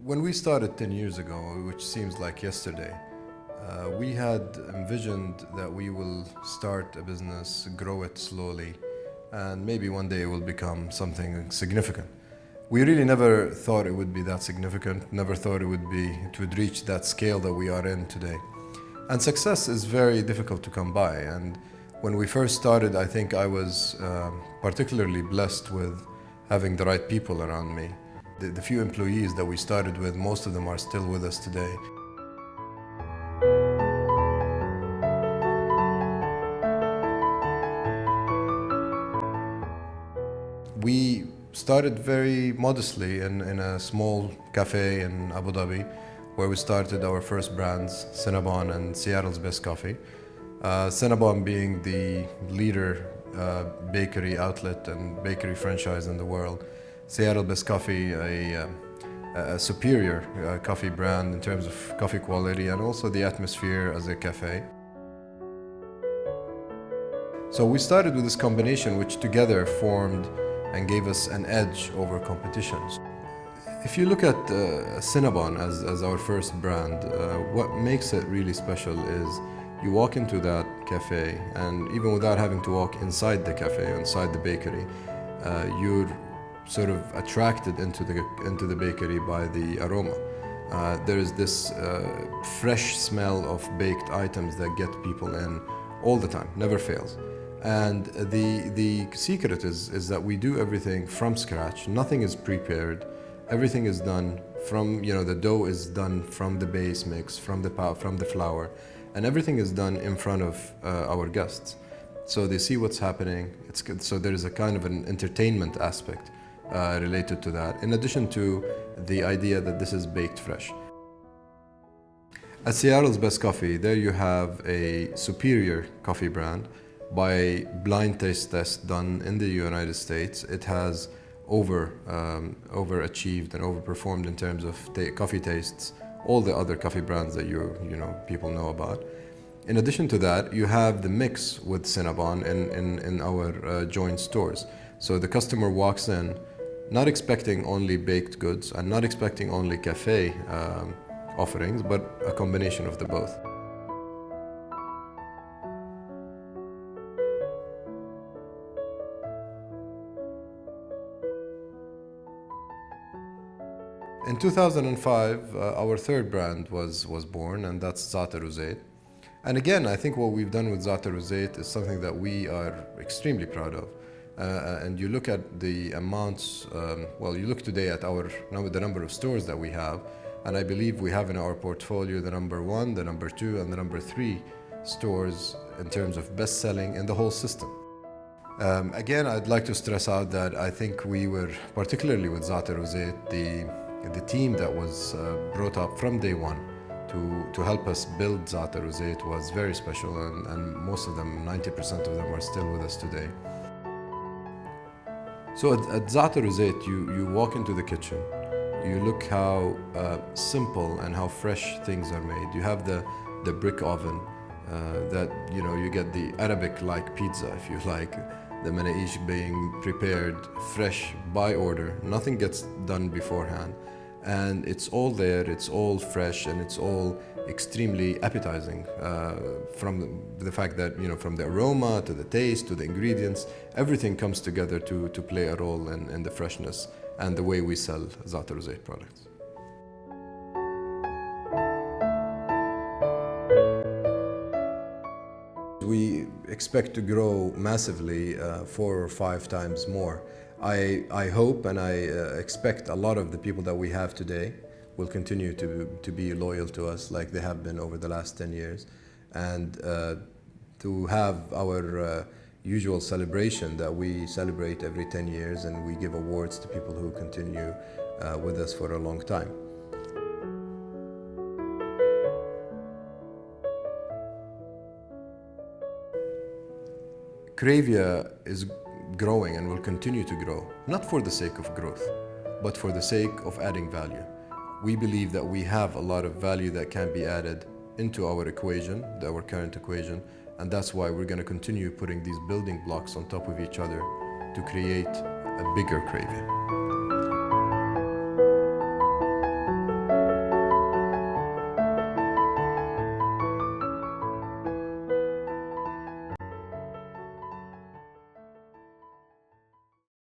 When we started 10 years ago, which seems like yesterday, we had envisioned that we will start a business, grow it slowly, and maybe one day it will become something significant. We really never thought it would be that significant, never thought it would reach that scale that we are in today. And success is very difficult to come by. And when we first started, I think I was particularly blessed with having the right people around me. The few employees that we started with, most of them are still with us today. We started very modestly in a small cafe in Abu Dhabi, where we started our first brands, Cinnabon and Seattle's Best Coffee. Cinnabon being the leader bakery outlet and bakery franchise in the world. Seattle Best Coffee, a superior coffee brand in terms of coffee quality and also the atmosphere as a cafe. So we started with this combination which together formed and gave us an edge over competitions. If you look at Cinnabon as our first brand, what makes it really special is you walk into that cafe, and even without having to walk inside the cafe, inside the bakery, you're sort of attracted into the bakery by the aroma. There is this fresh smell of baked items that get people in all the time, never fails. And the secret is that we do everything from scratch. Nothing is prepared. Everything is done from, the dough is done from the base mix, from the flour, and everything is done in front of our guests. So they see what's happening. It's good. So there is a kind of an entertainment aspect related to that, in addition to the idea that this is baked fresh. At Seattle's Best Coffee, there you have a superior coffee brand. By blind taste test done in the United States, it has overachieved and overperformed in terms of coffee tastes all the other coffee brands that people know about. In addition to that, you have the mix with Cinnabon in our joint stores. So the customer walks in not expecting only baked goods and not expecting only cafe offerings, but a combination of the both. In 2005, our third brand was born, and that's Za'atar Rosait. And again, I think what we've done with Za'atar Rosait is something that we are extremely proud of. And you look at the amounts, you look today at the number of stores that we have, and I believe we have in our portfolio the number 1, the number 2, and the number 3 stores in terms of best-selling in the whole system. Again, I'd like to stress out that I think we were, particularly with Za'atar Rosait, the team that was brought up from day one to help us build Za'atar Rosait was very special, and most of them, 90% of them, are still with us today. So at Za'atar Rosait, you walk into the kitchen, you look how simple and how fresh things are made. You have the brick oven that, you get the Arabic-like pizza, if you like, the manaish being prepared fresh by order. Nothing gets done beforehand. And it's all there, it's all fresh, and it's all extremely appetizing from the fact that, from the aroma to the taste to the ingredients, everything comes together to play a role in the freshness and the way we sell Za'atar Rosait products. We expect to grow massively 4 or 5 times more. I hope and I expect a lot of the people that we have today will continue to be loyal to us like they have been over the last 10 years. And to have our usual celebration that we celebrate every 10 years, and we give awards to people who continue with us for a long time. Cravia is growing and will continue to grow, not for the sake of growth, but for the sake of adding value. We believe that we have a lot of value that can be added into our equation, our current equation, and that's why we're going to continue putting these building blocks on top of each other to create a bigger Cravia.